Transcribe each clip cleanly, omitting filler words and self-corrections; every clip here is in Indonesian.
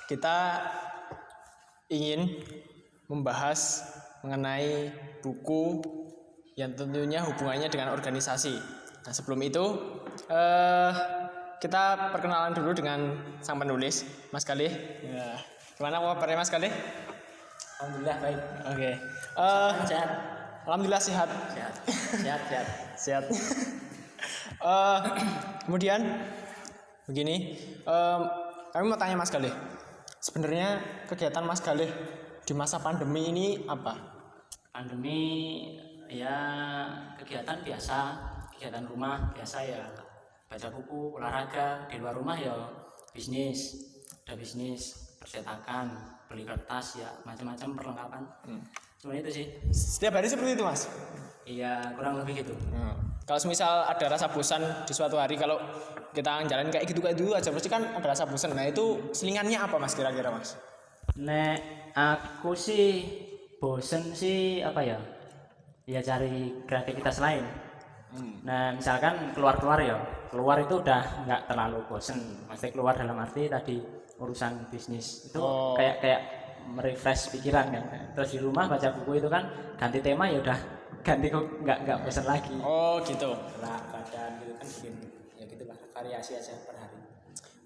kita ingin membahas mengenai buku yang tentunya hubungannya dengan organisasi. Nah, sebelum itu kita perkenalan dulu dengan sang penulis, Mas Galih. Ya. Gimana kabarnya Mas Galih? Alhamdulillah baik. Oke. Sehat. Alhamdulillah sehat. Sehat. Kemudian begini, kami mau tanya Mas Galih. Sebenarnya kegiatan Mas Galih di masa pandemi ini apa? Pandemi ya kegiatan biasa, kegiatan rumah biasa ya, baca buku, olahraga, di luar rumah ya bisnis, ada bisnis, percetakan, beli kertas ya macam-macam perlengkapan. Cuma itu sih. Setiap hari seperti itu Mas? Iya kurang lebih gitu. Kalau misal ada rasa bosan di suatu hari, kalau kita jalan kayak gitu aja pasti kan ada rasa bosan. Nah itu selingannya apa Mas kira-kira Mas? Nek aku sih bosen sih apa ya? Ya cari kreativitas lain. Nah misalkan keluar ya, keluar itu udah nggak terlalu bosen. Maksudnya keluar dalam arti tadi urusan bisnis itu kayak merefresh pikiran kan. Terus di rumah baca buku itu kan ganti tema ya udah ganti kok nggak bosan lagi. Oh gitu. Gerak badan gitu kan bikin ya gitulah variasi aja per hari.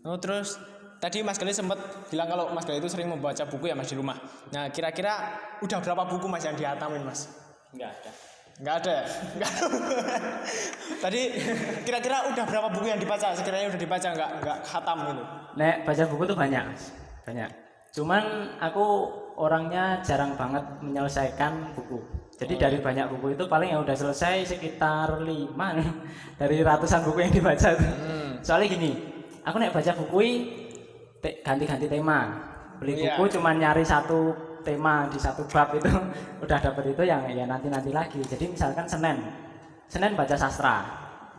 Oh terus tadi Mas Galih sempat bilang kalau Mas Galih itu sering membaca buku ya Mas di rumah. Nah kira-kira udah berapa buku Mas yang dihatamin Mas? Nggak ada ya? Nggak ada. Tadi kira-kira udah berapa buku yang dibaca? Sekiranya udah dibaca nggak khatam gitu? Nek baca buku tuh banyak. Cuman aku orangnya jarang banget menyelesaikan buku. Jadi dari banyak buku itu paling yang udah selesai sekitar 5 dari ratusan buku yang dibaca tuh. Soalnya gini, aku nek baca buku ganti-ganti tema. Beli buku cuman nyari satu tema di satu bab itu udah dapet itu yang ya nanti lagi. Jadi misalkan Senin baca sastra,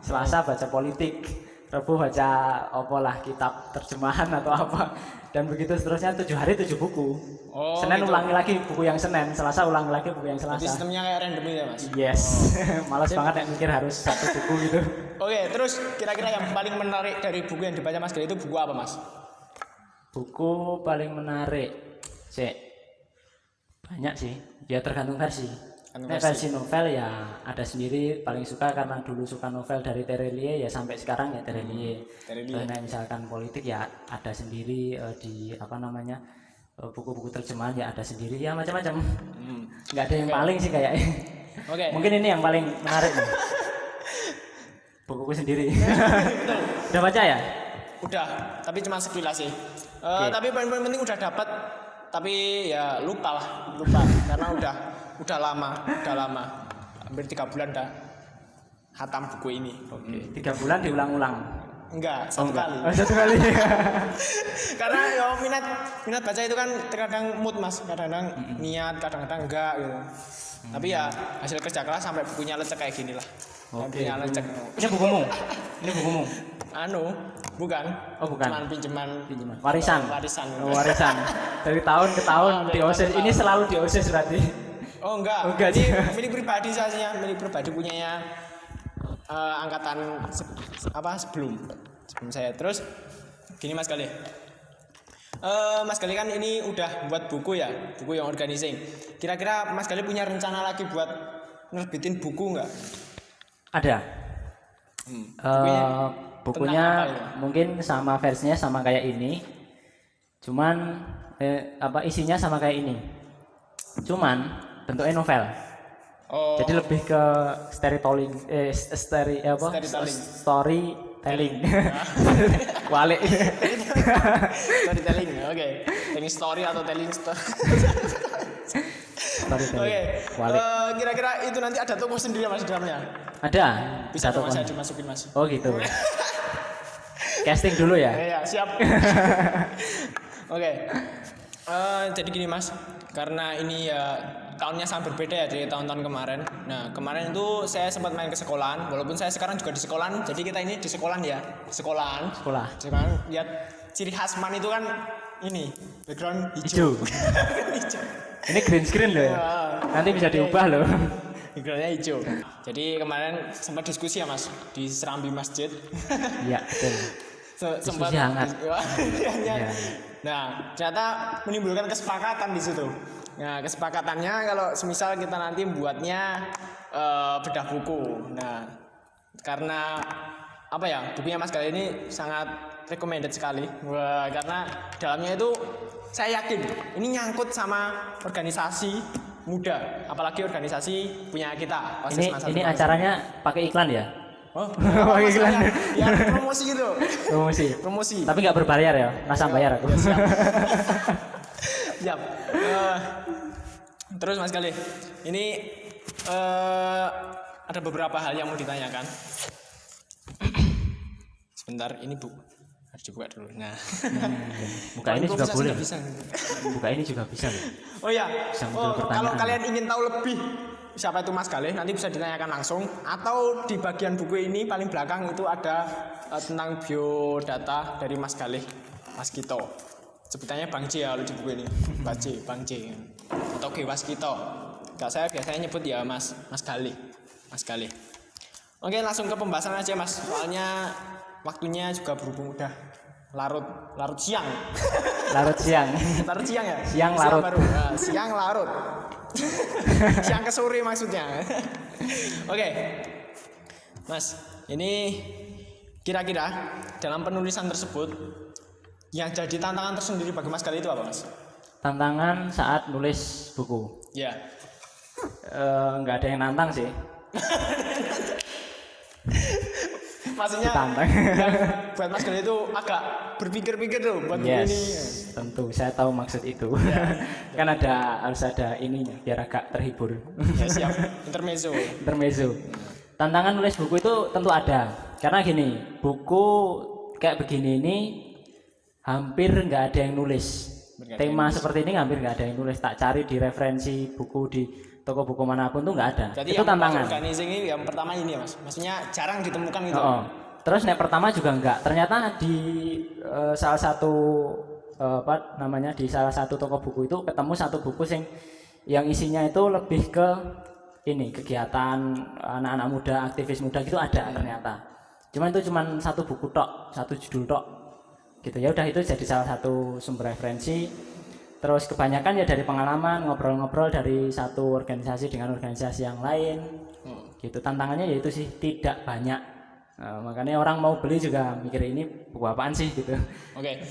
Selasa baca politik, Rabu baca kitab terjemahan atau apa, dan begitu seterusnya 7 hari 7 buku. Senin gitu. Ulangi lagi buku yang Senin, Selasa ulangi lagi buku yang Selasa. Jadi sistemnya kayak random ya Mas? Yes. Malas banget yang mikir harus satu buku gitu. Oke, terus kira-kira yang paling menarik dari buku yang dibaca Mas Galih itu buku apa Mas? Buku paling menarik, banyak sih. Ya tergantung versi. Versi novel ya ada sendiri paling suka karena dulu suka novel dari Terelie ya sampai sekarang ya Terelie. Nah, misalkan politik ya ada sendiri di buku-buku terjemahan ya ada sendiri ya macam-macam. Nggak ada yang paling sih kayaknya. Mungkin ini yang paling menarik nih. Buku sendiri. Udah baca ya? Udah, tapi cuma sekilas sih. Tapi paling penting udah dapat, tapi ya lupa karena udah lama, hampir 3 bulan dah khatam buku ini. 3 bulan diulang-ulang? Enggak, satu kali. Satu kali. Karena ya minat baca itu kan terkadang mood Mas, kadang-kadang niat, kadang-kadang enggak gitu. Tapi ya hasil kerja keras sampai bukunya lecek kayak gini lah. Bukunya lecek. Ini bukumu? Bukan. Bukan. Cuman pinjaman. Warisan. Warisan. Dari tahun ke tahun dioses. Ini selalu dioses berarti. Enggak. Ini milik pribadi saja, milik pribadi punyanya angkatan sebelum saya. Terus gini Mas Galih. Mas Galih kan ini udah buat buku ya, buku yang organizing. Kira-kira Mas Galih punya rencana lagi buat nerbitin buku nggak? Ada. Bukunya mungkin sama versinya sama kayak ini. Cuman isinya sama kayak ini. Cuman bentuknya novel. Jadi lebih ke storytelling. Walik. Storytelling, oke. Telling story atau telling story. Kira-kira itu nanti ada toko sendiri Mas di dalamnya? Ada. Bisa dong Mas dimasukin Mas. Oh gitu. Casting dulu ya? Iya, siap. Oke. Jadi gini Mas, karena ini ya tahunnya sangat berbeda ya dari tahun-tahun kemarin. Nah kemarin itu saya sempat main ke sekolahan, walaupun saya sekarang juga di sekolahan. Jadi kita ini di sekolahan ya, di sekolahan. Cuman lihat ciri khas Man itu kan ini background hijau. Ini green screen loh ya. Nanti bisa diubah loh. Backgroundnya hijau. Jadi kemarin sempat diskusi ya Mas di Serambi Masjid. Iya betul. Diskusi hangat. Iya. Nah, ternyata menimbulkan kesepakatan di situ. Nah, kesepakatannya kalau semisal kita nanti buatnya bedah buku. Nah, karena apa ya, bukunya Mas Galih ini sangat recommended sekali. Wah, karena dalamnya itu saya yakin ini nyangkut sama organisasi muda, apalagi organisasi punya kita. Ini acaranya pakai iklan ya? Oh, pakai iklan. Ya, promosi gitu. Promosi. Tapi nggak berbayar ya? Masa bayar aku. Ya, siap. Siap. Terus Mas Galih, ini ada beberapa hal yang mau ditanyakan. Sebentar, ini Bu. Harus dibuka dulu. Nah. Buka ini juga boleh. Buka ini juga bisa. Oh iya. Kalau kalian ingin tahu lebih siapa itu Mas Galih, nanti bisa ditanyakan langsung, atau di bagian buku ini paling belakang itu ada tentang biodata dari Mas Galih, Mas Kito. Sebutannya Bang C ya kalau di buku ini. Bang C. Atau G Waskito. Saya biasanya nyebut ya Mas Galih. Mas Galih. Oke, langsung ke pembahasan aja Mas. Soalnya waktunya juga berhubung udah larut siang. Larut siang Ya? Siang larut. Siang larut. Siang ke sore maksudnya. Oke. Mas, ini kira-kira dalam penulisan tersebut yang jadi tantangan tersendiri bagi Mas Galih itu apa, Mas? Tantangan saat nulis buku. Ya. Nggak ada yang nantang sih. Maksudnya buat Mas Galih itu agak berpikir-pikir tuh buat buku ini. Tentu saya tahu maksud itu. Kan harus ada ininya biar agak terhibur. Ya, siap. Intermezzo. Tantangan nulis buku itu tentu ada. Karena gini, buku kayak begini ini hampir nggak ada yang nulis. Tema seperti ini hampir nggak ada yang nulis. Tak cari di referensi buku di toko buku manapun tuh nggak ada. Jadi itu tantangan. Organizing ini yang pertama ini ya Mas. Maksudnya jarang ditemukan gitu. Terus yang pertama juga enggak. Ternyata di salah satu di salah satu toko buku itu ketemu satu buku yang isinya itu lebih ke ini kegiatan anak-anak muda, aktivis muda gitu ada ternyata. Cuman itu satu buku tok, satu judul tok. Gitu ya udah, itu jadi salah satu sumber referensi. Terus kebanyakan ya dari pengalaman, ngobrol-ngobrol dari satu organisasi dengan organisasi yang lain. Gitu, tantangannya yaitu sih tidak banyak. Makanya orang mau beli juga mikir ini buku apaan sih gitu. Oke.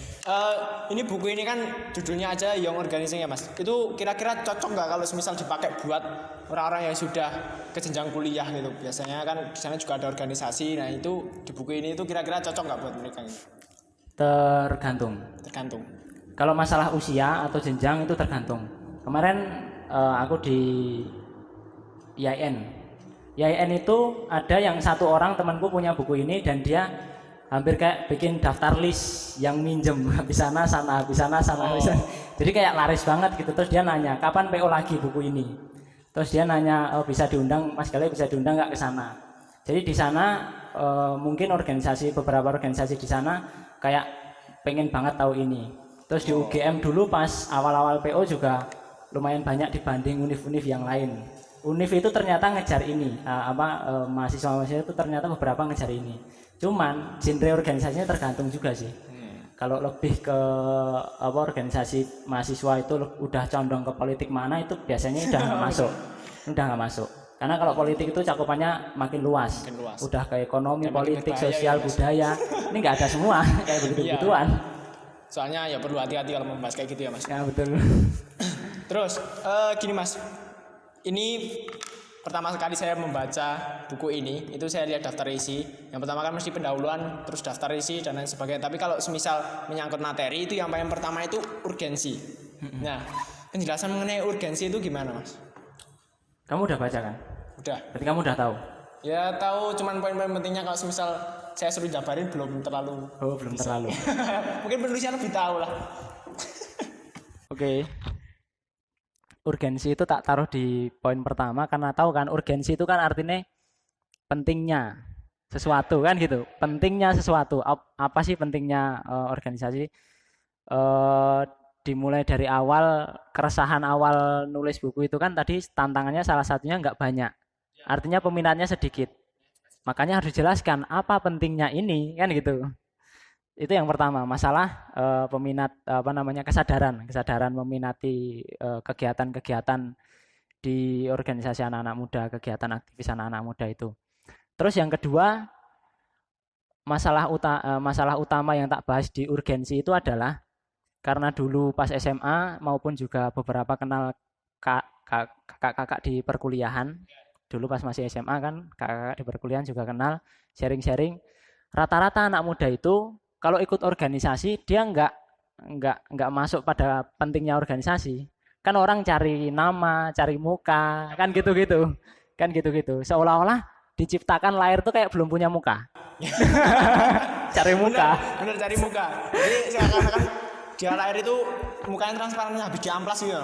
Ini buku ini kan judulnya aja Young Organizing ya Mas. Itu kira-kira cocok nggak kalau semisal dipakai buat orang-orang yang sudah ke jenjang kuliah gitu. Biasanya kan di sana juga ada organisasi. Nah itu di buku ini itu kira-kira cocok nggak buat mereka gitu? Tergantung. Kalau masalah usia atau jenjang itu tergantung. Kemarin aku di IAIN itu ada yang satu orang temanku punya buku ini dan dia hampir kayak bikin daftar list yang minjem habis sana. Jadi kayak laris banget gitu. Terus dia nanya kapan PO lagi buku ini. Terus dia nanya bisa diundang Mas Galih, bisa diundang nggak ke sana. Jadi di sana mungkin beberapa organisasi di sana kayak pengen banget tahu ini. Terus di UGM dulu pas awal-awal PO juga lumayan banyak dibanding univ-univ yang lain. Univ itu ternyata ngejar ini, mahasiswa-mahasiswa itu ternyata beberapa ngejar ini. Cuman genre organisasinya tergantung juga sih. Kalau lebih ke organisasi mahasiswa itu udah condong ke politik mana, itu biasanya udah nggak masuk. Karena kalau politik itu cakupannya makin luas. Udah ke ekonomi, politik, sosial, budaya. Ini nggak ada semua kayak begitu-begituan. Soalnya ya perlu hati-hati kalau membahas kayak gitu ya Mas. Ya betul. Terus gini Mas, ini pertama kali saya membaca buku ini, itu saya lihat daftar isi. Yang pertama kan mesti pendahuluan, terus daftar isi dan lain sebagainya. Tapi kalau semisal menyangkut materi itu yang paling pertama itu urgensi. Nah, penjelasan mengenai urgensi itu gimana Mas? Kamu udah baca kan? Udah. Berarti kamu udah tahu? Ya tahu, cuman poin-poin pentingnya kalau semisal saya suruh jabarin belum terlalu. Belum terlalu. Mungkin penulisnya lebih tahu lah. Oke. Urgensi itu tak taruh di poin pertama karena tahu kan urgensi itu kan artinya pentingnya sesuatu kan gitu. Pentingnya sesuatu. Apa sih pentingnya organisasi? Dimulai dari awal, keresahan awal nulis buku itu kan tadi tantangannya salah satunya nggak banyak. Artinya peminatnya sedikit. Makanya harus dijelaskan apa pentingnya ini kan gitu. Itu yang pertama, masalah peminat kesadaran meminati kegiatan-kegiatan di organisasi anak-anak muda, kegiatan aktivis anak-anak muda itu. Terus yang kedua, masalah utama yang tak bahas di urgensi itu adalah karena dulu pas SMA maupun juga beberapa kenal kakak-kakak di perkuliahan, dulu pas masih SMA kan kakak-kakak di perkuliahan juga kenal, sharing-sharing. Rata-rata anak muda itu kalau ikut organisasi dia nggak masuk pada pentingnya organisasi. Kan orang cari nama, cari muka, kan gitu-gitu. Kan gitu-gitu. Seolah-olah diciptakan lahir tuh kayak belum punya muka. Cari muka. Bener cari muka. Jadi seakan-akan dia lahir itu mukanya transparan habis diamplas gitu.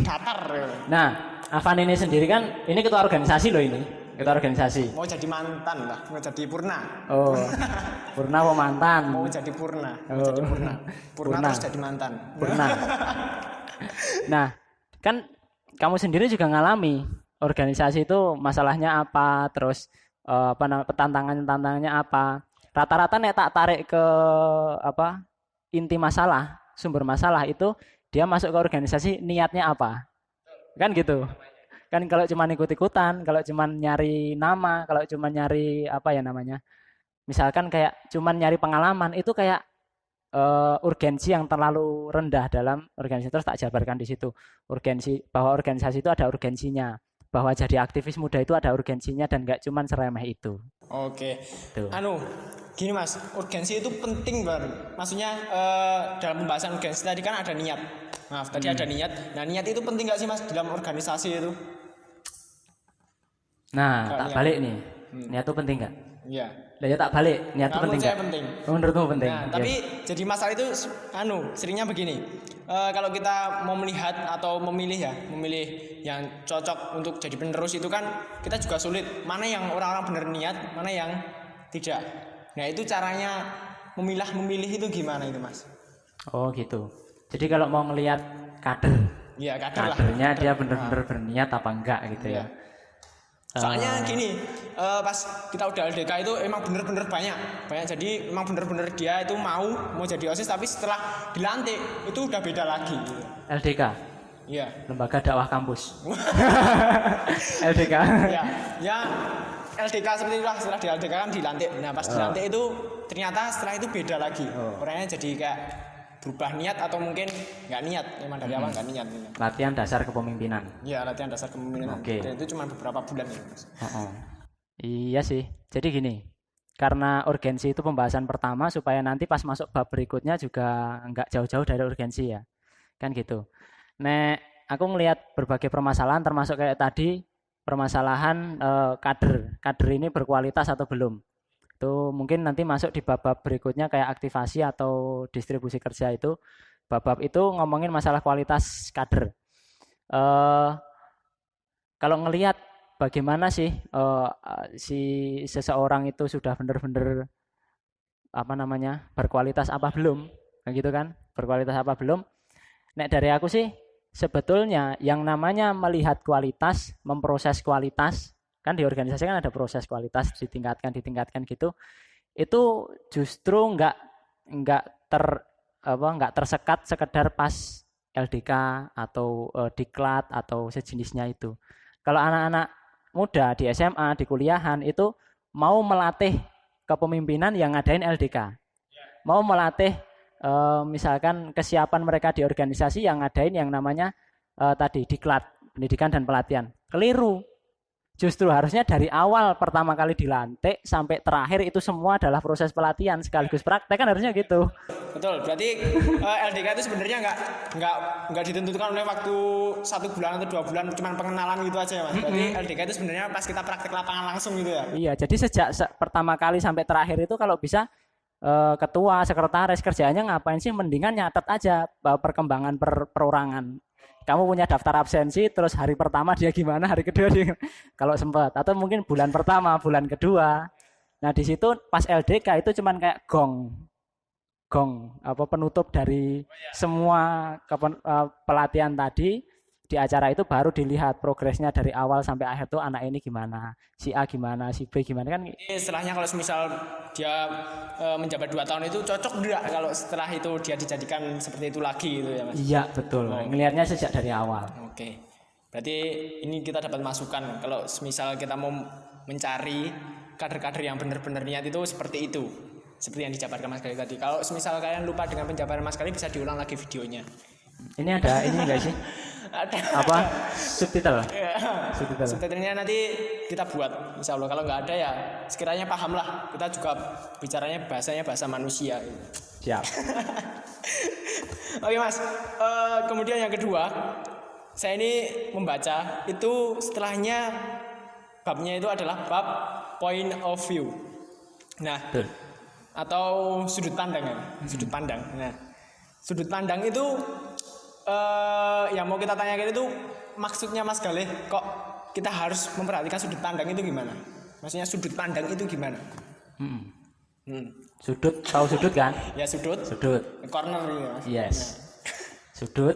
Datar. Nah, Afan ini sendiri kan ini ketua organisasi loh ini. Ketua organisasi. Mau jadi mantan lah, mau jadi purna. Oh. Purna apa mantan? Mau jadi purna. Mau jadi purna. Purna terus jadi mantan. Purna. Nah, kan kamu sendiri juga ngalami organisasi itu masalahnya apa, terus tantangannya apa. Rata-rata nek tak tarik ke inti masalah, sumber masalah itu dia masuk ke organisasi niatnya apa? Kan gitu. Kan kalau cuma ikut-ikutan, kalau cuma nyari nama, kalau cuma nyari misalkan kayak cuma nyari pengalaman itu kayak urgensi yang terlalu rendah dalam organisasi. Terus tak jabarkan di situ urgensi bahwa organisasi itu ada urgensinya, bahwa jadi aktivis muda itu ada urgensinya dan nggak cuma seremeh itu. Oke. Tuh. Gini mas, urgensi itu penting banget. Maksudnya dalam pembahasan urgensi tadi kan ada niat. Maaf, tadi ada niat. Nah niat itu penting nggak sih mas dalam organisasi itu? Nah, tak balik nih. Niat itu penting nggak? Iya. Ya tak balik, niat itu penting nggak? Penting. Menurutmu penting. Nah, tapi jadi masalah itu seringnya begini. Kalau kita mau melihat atau memilih yang cocok untuk jadi penerus itu kan kita juga sulit. Mana yang orang-orang benar niat, mana yang tidak. Nah itu caranya memilih itu gimana itu mas? Oh gitu. Jadi kalau mau ngelihat kader, ya, kadernya dia benar-benar berniat apa enggak gitu ya. Soalnya gini, pas kita udah LDK itu emang bener-bener banyak. Jadi emang bener-bener dia itu mau jadi OSIS, tapi setelah dilantik itu udah beda lagi. LDK? Iya. Lembaga Dakwah Kampus. LDK? Ya LDK seperti itulah, setelah di LDK kan dilantik. Nah pas dilantik itu ternyata setelah itu beda lagi. Orangnya jadi kayak berubah niat atau mungkin nggak niat, emang dari awal nggak niat. Latihan dasar kepemimpinan. Iya, latihan dasar kepemimpinan. Okay. Dan itu cuma beberapa bulan ya, Mas. Iya sih. Jadi gini, karena urgensi itu pembahasan pertama supaya nanti pas masuk bab berikutnya juga nggak jauh-jauh dari urgensi ya, kan gitu. Nek aku ngelihat berbagai permasalahan termasuk kayak tadi permasalahan kader ini berkualitas atau belum. Itu mungkin nanti masuk di bab-bab berikutnya kayak aktivasi atau distribusi kerja itu. Bab-bab itu ngomongin masalah kualitas kader. Kalau ngelihat bagaimana sih si seseorang itu sudah benar-benar berkualitas apa belum, gitu kan? Berkualitas apa belum? Nek dari aku sih sebetulnya yang namanya melihat kualitas, memproses kualitas, kan di organisasi kan ada proses kualitas ditingkatkan gitu, itu justru nggak tersekat sekedar pas LDK atau diklat atau sejenisnya itu. Kalau anak-anak muda di SMA di kuliahan itu mau melatih kepemimpinan yang ngadain LDK, mau melatih misalkan kesiapan mereka di organisasi yang ngadain yang namanya tadi diklat, pendidikan dan pelatihan, keliru. Justru harusnya dari awal pertama kali dilantik sampai terakhir itu semua adalah proses pelatihan sekaligus praktek, kan harusnya gitu. Betul, berarti LDK itu sebenarnya nggak ditentukan oleh waktu 1 bulan atau 2 bulan, cuma pengenalan gitu aja ya mas. Berarti LDK itu sebenarnya pas kita praktek lapangan langsung gitu ya. Iya, jadi sejak pertama kali sampai terakhir itu kalau bisa ketua, sekretaris kerjanya ngapain sih, mendingan nyatet aja perkembangan perorangan. Kamu punya daftar absensi, terus hari pertama dia gimana, hari kedua dia kalau sempat, atau mungkin bulan pertama, bulan kedua. Nah di situ pas LDK itu cuman kayak gong penutup dari semua pelatihan tadi. di acara itu baru dilihat progresnya dari awal sampai akhir tuh anak ini gimana, si A gimana, si B gimana kan. Ini istilahnya kalau misal dia menjabat 2 tahun itu cocok enggak kalau setelah itu dia dijadikan seperti itu lagi gitu ya Mas? Iya betul, ngelihatnya sejak dari awal. Oke. Berarti ini kita dapat masukan kalau misal kita mau mencari kader-kader yang benar-benar niat itu seperti itu. Seperti yang dijabarkan Mas Gali tadi. Kalau misal kalian lupa dengan penjabaran Mas Gali bisa diulang lagi videonya. Ini ada ini enggak sih? Ada. Apa? Subtitle. Subtitle. Subtitlenya nanti kita buat, insya Allah. Kalau nggak ada ya sekiranya paham lah. Kita juga bicaranya bahasanya bahasa manusia. Siap. Oke Mas. Kemudian yang kedua, saya ini membaca itu setelahnya babnya itu adalah bab point of view. Nah, Betul. atau sudut pandang ya. Sudut pandang. Nah, sudut pandang itu yang mau kita tanyakan itu maksudnya Mas Galih kok kita harus memperhatikan sudut pandang itu gimana? Maksudnya sudut pandang itu gimana? Sudut, tahu sudut kan? Ya sudut. Sudut. Corner gitu Mas. Yes. Sudut,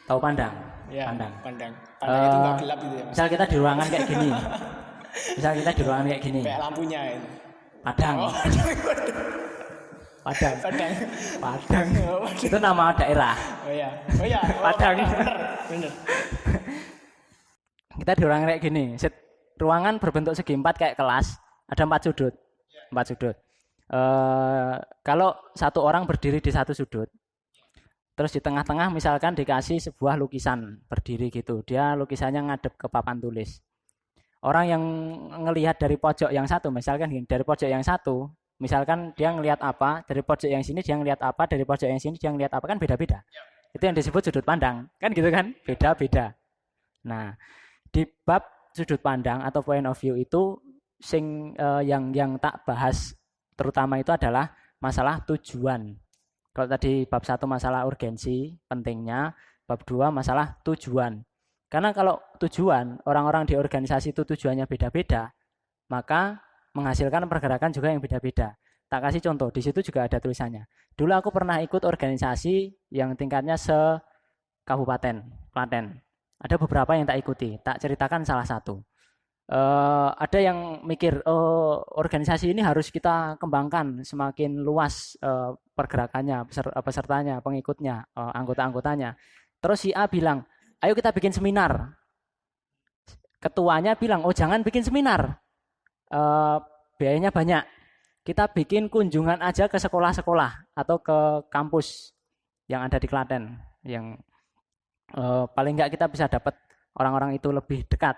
tahu pandang. Ya, Pandang. Pandang itu nggak gelap gitu ya Mas. Misal kita di ruangan kayak gini. Misal kita di ruangan kayak gini. Kayak lampunya itu. Padang. Oh, Padang. Padang. Padang. Oh, Itu nama daerah. Oh ya. Oh ya. Padang. Bener. Kita di ruangan kayak gini. Ruangan berbentuk segi empat kayak kelas. Ada 4 sudut. 4 sudut. Kalau satu orang berdiri di satu sudut, terus di tengah-tengah misalkan dikasih sebuah lukisan berdiri gitu. Dia lukisannya ngadep ke papan tulis. Orang yang ngelihat dari pojok yang satu, misalkan dari pojok yang satu, misalkan dia ngelihat apa, dari pojok yang sini dia ngelihat apa, dari pojok yang sini dia ngelihat apa, kan beda-beda. Itu yang disebut sudut pandang, kan gitu kan? Beda-beda. Nah, di bab sudut pandang atau point of view itu yang tak bahas terutama itu adalah masalah tujuan. Kalau tadi bab 1 masalah urgensi, pentingnya, bab 2 masalah tujuan. Karena kalau tujuan, orang-orang di organisasi itu tujuannya beda-beda, maka menghasilkan pergerakan juga yang beda-beda. Tak kasih contoh, di situ juga ada tulisannya. Dulu aku pernah ikut organisasi yang tingkatnya se-kabupaten, Klaten. Ada beberapa yang tak ikuti, tak ceritakan salah satu. Ada yang mikir, organisasi ini harus kita kembangkan semakin luas pergerakannya, pesertanya, pengikutnya, anggota-anggotanya. Terus si A bilang, ayo kita bikin seminar. Ketuanya bilang, oh jangan bikin seminar, biayanya banyak. Kita bikin kunjungan aja ke sekolah-sekolah atau ke kampus yang ada di Klaten, yang paling nggak kita bisa dapat orang-orang itu lebih dekat.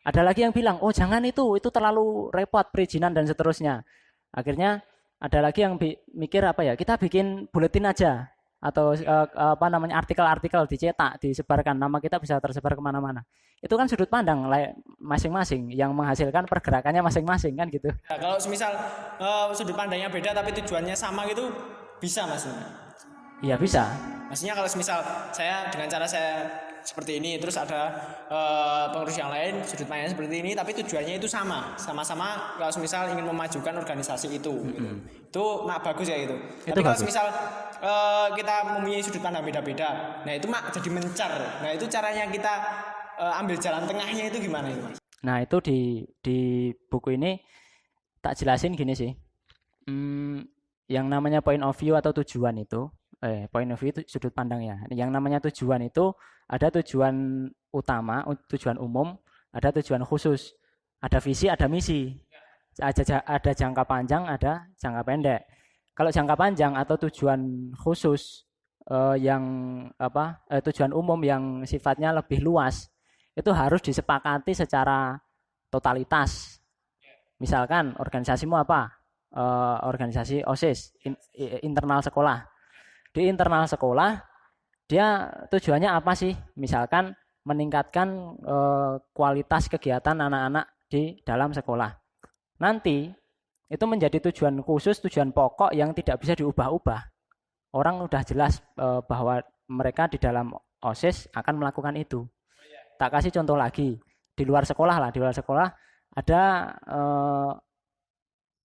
Ada lagi yang bilang, oh jangan itu terlalu repot perizinan dan seterusnya. Akhirnya ada lagi yang mikir apa ya, kita bikin buletin aja atau artikel-artikel dicetak, disebarkan, nama kita bisa tersebar kemana-mana. Itu kan sudut pandang masing-masing yang menghasilkan pergerakannya masing-masing kan gitu. Nah, kalau misal sudut pandangnya beda tapi tujuannya sama gitu bisa Mas? Iya bisa. Maksudnya kalau misal saya dengan cara saya seperti ini, terus ada pengurus yang lain sudut pandangnya seperti ini, tapi tujuannya itu sama-sama kalau misal ingin memajukan organisasi itu. Gitu. Itu bagus ya itu. Tapi kalau misal kita mempunyai sudut pandang beda-beda, nah itu jadi mencar. Nah itu caranya kita ambil jalan tengahnya itu gimana itu Mas? Nah itu di buku ini tak jelasin gini sih. Yang namanya point of view atau tujuan itu, point of view itu sudut pandang ya. Yang namanya tujuan itu ada tujuan utama, tujuan umum, ada tujuan khusus, ada visi, ada misi, ada jangka panjang, ada jangka pendek. Kalau jangka panjang atau tujuan khusus tujuan umum yang sifatnya lebih luas, itu harus disepakati secara totalitas. Misalkan organisasimu apa? Organisasi OSIS, internal sekolah. Di internal sekolah dia tujuannya apa sih? Misalkan meningkatkan kualitas kegiatan anak-anak di dalam sekolah. Nanti itu menjadi tujuan khusus, tujuan pokok yang tidak bisa diubah-ubah. Orang udah jelas bahwa mereka di dalam OSIS akan melakukan itu. Tak kasih contoh lagi, di luar sekolah ada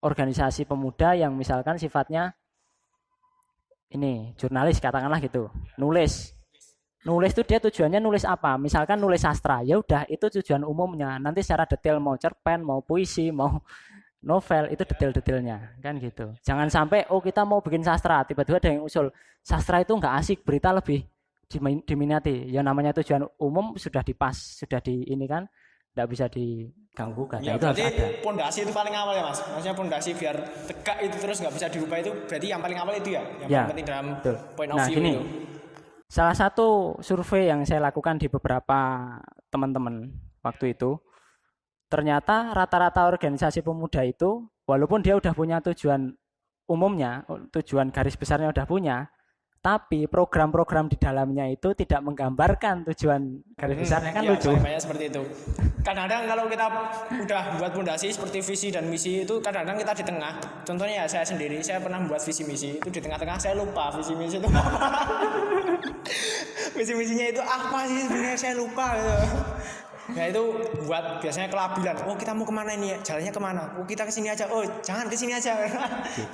organisasi pemuda yang misalkan sifatnya ini jurnalis katakanlah gitu, nulis. Nulis tuh dia tujuannya nulis apa? Misalkan nulis sastra, ya udah itu tujuan umumnya. Nanti secara detail mau cerpen, mau puisi, mau novel itu detail-detailnya kan gitu. Jangan sampai kita mau bikin sastra, tiba-tiba ada yang usul sastra itu nggak asik, berita lebih diminati. Ya namanya tujuan umum sudah dipas, sudah di ini kan, nggak bisa diganggu kan. Ya, itu harus berarti ada. pondasi itu paling awal ya mas. Maksudnya pondasi biar tegak itu terus nggak bisa dirubah itu berarti yang paling awal itu ya, yang Ya, paling penting dalam betul. point of Nah, view gini. itu. Salah satu survei yang saya lakukan di beberapa teman-teman waktu itu, ternyata rata-rata organisasi pemuda itu, walaupun dia udah punya tujuan umumnya, tujuan garis besarnya udah punya, tapi program-program di dalamnya itu tidak menggambarkan tujuan garis besarnya kan Ya, lucu. banyak seperti itu. Kadang-kadang kalau kita udah buat pondasi seperti visi dan misi itu kadang-kadang kita di tengah. Contohnya ya saya sendiri, saya pernah buat visi misi itu di tengah-tengah saya lupa visi misi itu apa. Visi misinya itu apa sih sebenarnya saya lupa gitu. Ya itu buat biasanya kelabilan. Oh kita mau kemana ini ya? Jalannya kemana? Oh kita kesini aja. Oh jangan kesini aja.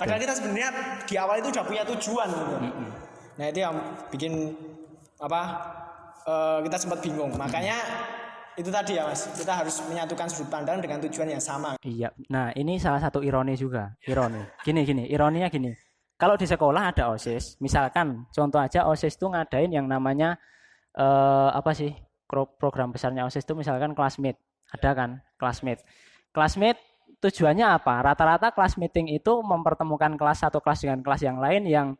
Padahal kita sebenarnya di awal itu udah punya tujuan gitu. Nah itu yang bikin apa? Kita sempat bingung. Makanya itu tadi ya mas. Kita harus menyatukan sudut pandang dengan tujuan yang sama. Iya. Nah ini salah satu ironi juga. Ironi. Gini. Ironinya gini. Kalau di sekolah ada OSIS. Misalkan contoh aja OSIS itu ngadain yang namanya apa sih? Program besarnya OSIS itu misalkan classmate, ada kan classmate tujuannya apa? Rata-rata class meeting itu mempertemukan kelas satu kelas dengan kelas yang lain yang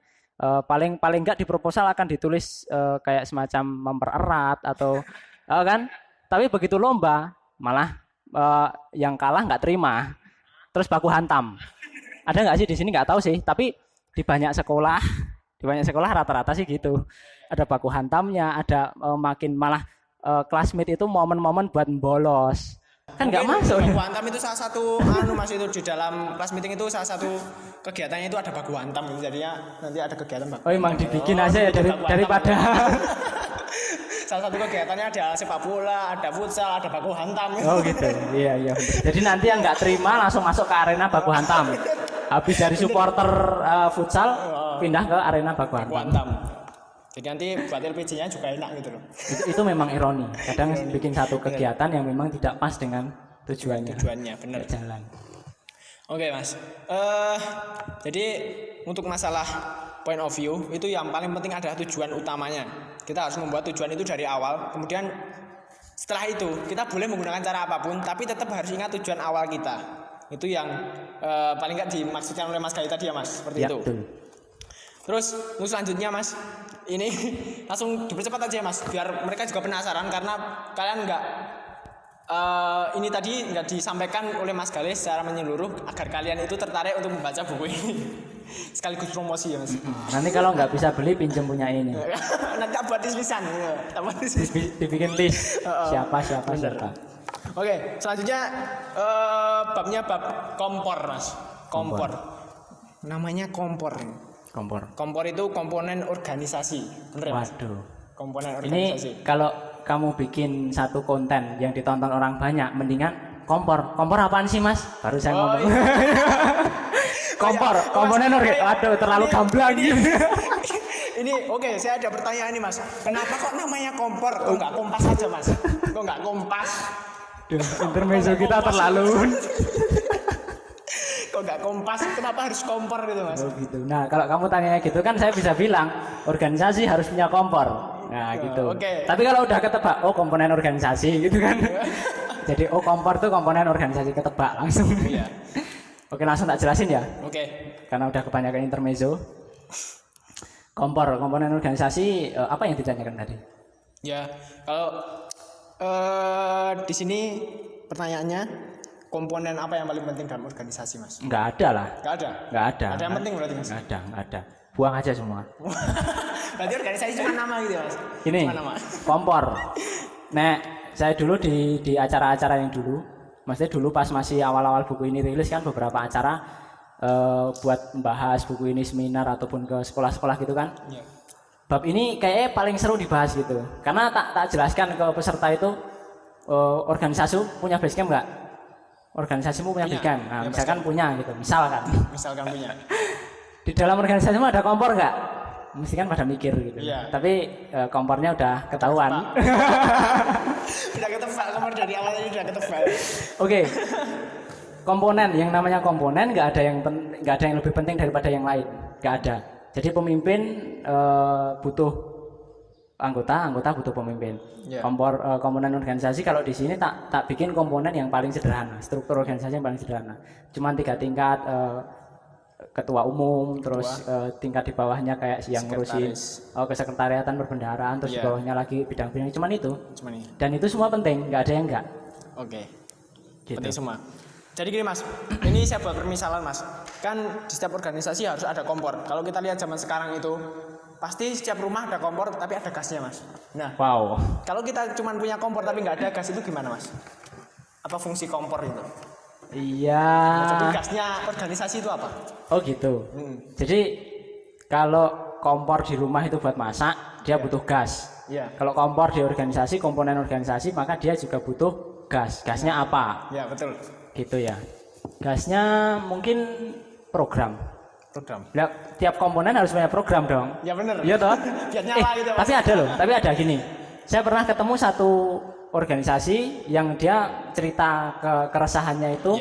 paling enggak di proposal akan ditulis kayak semacam mempererat atau kan, tapi begitu lomba malah yang kalah nggak terima terus baku hantam. Ada nggak sih di sini? Nggak tahu sih, tapi di banyak sekolah rata-rata sih gitu, ada baku hantamnya, ada makin malah classmate itu momen-momen buat bolos kan nggak masuk. Baku hantam itu salah satu mas itu di dalam class meeting itu salah satu kegiatannya itu ada baku hantam gitu. Jadinya nanti ada kegiatan baku. Oh emang dibikin aja ya daripada salah satu kegiatannya ada sepak bola, ada futsal, ada baku hantam. Oh gitu. Iya. Jadi nanti yang nggak terima langsung masuk ke arena baku hantam. Habis dari supporter futsal pindah ke arena baku hantam. Jadi nanti buat LPG-nya juga enak gitu loh. Itu memang ironi. Kadang bikin satu kegiatan yang memang tidak pas dengan tujuannya. Benar. Jalan. Oke mas. Jadi untuk masalah point of view itu yang paling penting adalah tujuan utamanya. Kita harus membuat tujuan itu dari awal. Kemudian setelah itu kita boleh menggunakan cara apapun, tapi tetap harus ingat tujuan awal kita. Itu yang paling nggak dimaksudkan oleh Mas Gali tadi ya mas. Seperti itu. Betul. Terus selanjutnya mas, ini langsung dipercepat aja mas, biar mereka juga penasaran karena kalian ini tadi nggak disampaikan oleh Mas Gali secara menyeluruh agar kalian itu tertarik untuk membaca buku ini. Sekaligus promosi ya mas. Nanti kalau nggak bisa beli pinjam punya ini. Nanti buat tulisan, Dibikin list siapa. Oke, selanjutnya babnya bab kompor mas. Kompor. Namanya kompor. Kompor itu komponen organisasi. Bener mas? Waduh. Komponen organisasi. Ini kalau kamu bikin satu konten yang ditonton orang banyak, mendingan kompor apaan sih mas? Baru saya ngomong. Iya. komponen organisasi. Waduh, terlalu gamblang gitu. Ini oke, saya ada pertanyaan nih mas. Kenapa kok namanya kompor? Kok nggak kompas aja mas? Kok nggak kompas? Intermezzo kita terlalu. Kok nggak kompas? Kenapa harus kompor gitu mas? Oh gitu. Nah kalau kamu tanya gitu kan saya bisa bilang organisasi harus punya kompor. Nah gitu. Oke. Tapi kalau udah ketebak, komponen organisasi gitu kan. Jadi kompor tuh komponen organisasi, ketebak langsung. Iya. Oke, langsung tak jelasin ya. Oke. Karena udah kebanyakan intermezzo. Komponen organisasi apa yang ditanyakan tadi? Ya, kalau di sini pertanyaannya komponen apa yang paling penting dalam organisasi mas? Enggak ada lah. Nggak ada. Nggak ada. Ada yang penting berarti mas? Nggak ada. Buang aja semua. Berarti organisasi cuma nama gitu ya mas? Ini Cuma nama. kompor. Nah, saya dulu di acara-acara yang dulu, maksudnya dulu pas masih awal-awal buku ini rilis kan beberapa acara buat membahas buku ini seminar ataupun ke sekolah-sekolah gitu kan. Iya. Bab ini kayaknya paling seru dibahas gitu. Karena tak jelaskan ke peserta itu organisasi punya basecamp enggak? Organisasimu punya basecamp. Nah, misalkan punya gitu. Misalkan Misalkan punya. Di dalam organisasimu ada kompor enggak? mesti kan pada mikir gitu. Iya. Tapi kompornya udah ketahuan. Udah ketebak kompor dari awal ini udah ketebak. Oke. Komponen, yang namanya komponen nggak ada yang lebih penting daripada yang lain, nggak ada. Jadi pemimpin butuh anggota butuh pemimpin. Yeah. Komponen organisasi kalau di sini tak bikin komponen yang paling sederhana, struktur organisasi yang paling sederhana. Cuman 3 tingkat, ketua umum, terus tingkat di bawahnya kayak yang ngurusin kesekretariatan, perbendaharaan, terus di bawahnya lagi bidang-bidang. Cuman itu. Dan itu semua penting, nggak ada yang enggak. Oke. Gitu. Penting semua. Jadi gini Mas, ini saya buat permisalan Mas. Kan di setiap organisasi harus ada kompor. Kalau kita lihat zaman sekarang itu, pasti setiap rumah ada kompor tapi ada gasnya Mas. Nah, wow. Kalau kita cuma punya kompor tapi nggak ada gas itu gimana Mas? Apa fungsi kompor itu? Iya. Jadi gasnya organisasi itu apa? Oh gitu. Jadi kalau kompor di rumah itu buat masak, dia butuh gas. Kalau kompor di organisasi, komponen organisasi, maka dia juga butuh gas. Gasnya apa? Ya betul. Gitu ya. Gasnya mungkin program. Ya, tiap komponen harus punya program dong. Ya benar. Iya toh? Biar nyala gitu. Tapi ada loh, tapi ada gini. Saya pernah ketemu satu organisasi yang dia cerita keresahannya itu.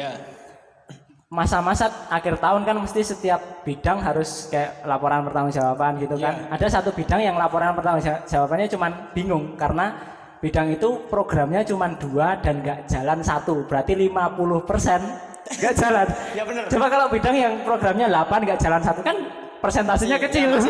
Masa-masa akhir tahun kan mesti setiap bidang harus kayak laporan pertanggungjawaban gitu kan. Ada satu bidang yang laporan pertanggungjawabannya cuman bingung karena bidang itu programnya cuma 2 dan nggak jalan 1, berarti 50% nggak jalan. Ya benar. Coba kalau bidang yang programnya 8 nggak jalan 1 kan persentasenya kecil.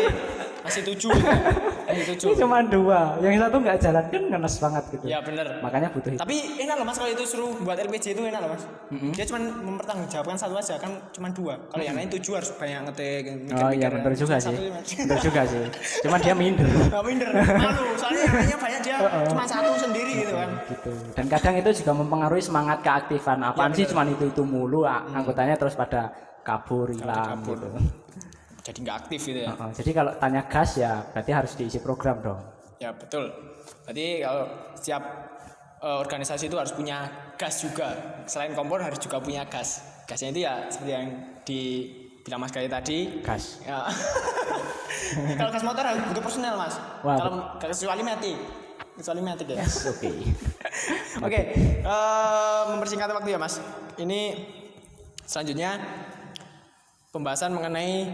Masih 7 gitu. Ini cuma 2, yang 1 nggak jalan kan ngenes banget gitu. Ya benar. Makanya butuh itu. Tapi enak loh Mas kalau itu suruh buat LPG itu enak loh Mas. Dia cuma mempertanggungjawabkan 1 aja kan cuma 2. Kalau yang lain 7 harus banyak ngetik. Oh iya benar juga sih. Benar juga sih. Cuman dia minder. Enggak minder. Malu soalnya yang lainnya banyak dia cuma 1 sendiri gitu kan. Gitu. Dan kadang itu juga mempengaruhi semangat keaktifan. Apaan sih cuma itu mulu anggotanya terus pada kabur hilang gitu. Jadi nggak aktif gitu ya. Jadi kalau tanya gas ya berarti harus diisi program dong. Ya betul. Jadi kalau setiap organisasi itu harus punya gas juga. Selain kompor harus juga punya gas. Gasnya itu ya seperti yang dibilang Mas Gali tadi. Gas. Ya. Kalau gas motor harus butuh personel Mas. Kalau kecuali metik. Ya. Oke. Oke. Mempersingkat waktu ya Mas. Ini selanjutnya pembahasan mengenai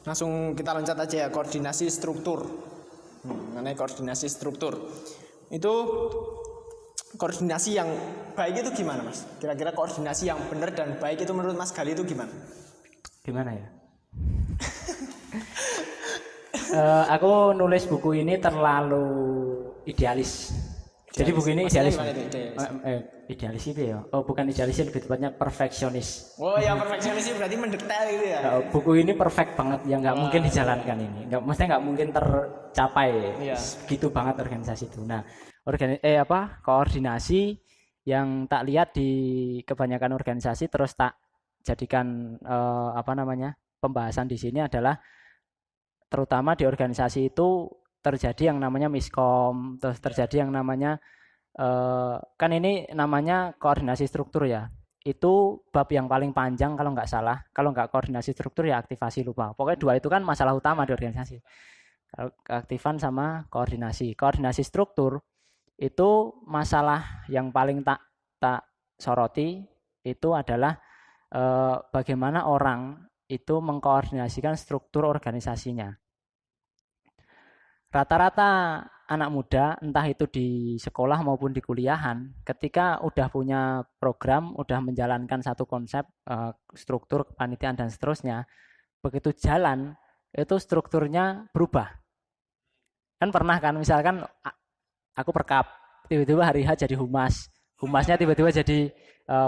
langsung kita loncat aja ya, koordinasi struktur. Mengenai koordinasi struktur. Itu koordinasi yang baik itu gimana Mas? Kira-kira koordinasi yang benar dan baik itu menurut Mas Gali itu gimana? Gimana ya? Aku nulis buku ini terlalu idealis. Jadi buku ini idealis. Idealis itu ya. Oh, bukan idealis, lebih tepatnya perfeksionis. Oh ya, perfeksionis itu berarti mendetail gitu ya. Buku ini perfect banget, ya nggak mungkin dijalankan ini. Maksudnya nggak mungkin tercapai. Gitu banget organisasi itu. Nah, koordinasi yang tak lihat di kebanyakan organisasi terus tak jadikan pembahasan di sini adalah terutama di organisasi itu terjadi yang namanya miskom, terus terjadi yang namanya kan ini namanya koordinasi struktur ya. Itu bab yang paling panjang kalau nggak salah. Kalau nggak koordinasi struktur ya aktivasi, lupa. Pokoknya 2 itu kan masalah utama di organisasi. Keaktifan sama koordinasi. Koordinasi struktur itu masalah yang paling tak soroti itu adalah bagaimana orang itu mengkoordinasikan struktur organisasinya. Rata-rata anak muda, entah itu di sekolah maupun di kuliahan, ketika udah punya program, udah menjalankan satu konsep, struktur, kepanitiaan dan seterusnya, begitu jalan, itu strukturnya berubah. Kan pernah kan, misalkan aku perkap, tiba-tiba hari H jadi humas, humasnya tiba-tiba jadi,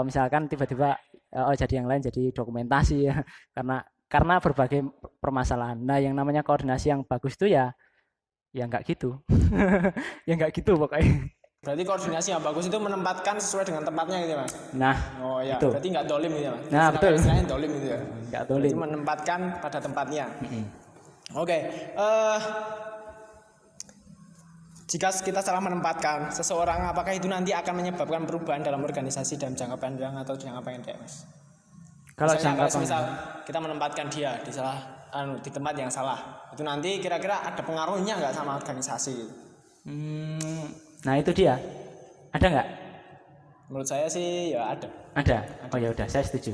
misalkan tiba-tiba jadi yang lain, jadi dokumentasi ya, karena berbagai permasalahan. Nah, yang namanya koordinasi yang bagus itu ya nggak gitu. Ya nggak gitu pokoknya. Berarti koordinasi yang bagus itu menempatkan sesuai dengan tempatnya gitu Mas. Nah, itu. Berarti nggak dolim gitu ya Mas. Nah, betul. Istilahnya dolim gitu ya. Nggak dolim. Itu menempatkan pada tempatnya. Oke. Jika kita salah menempatkan seseorang, apakah itu nanti akan menyebabkan perubahan dalam organisasi dalam jangka panjang atau jangka pendek Mas? Kalau jangka panjang, misal kita menempatkan dia di tempat yang salah, itu nanti kira-kira ada pengaruhnya nggak sama organisasi? Nah itu dia. Ada nggak? Menurut saya sih ya ada. Ada. Oh ya udah, saya setuju.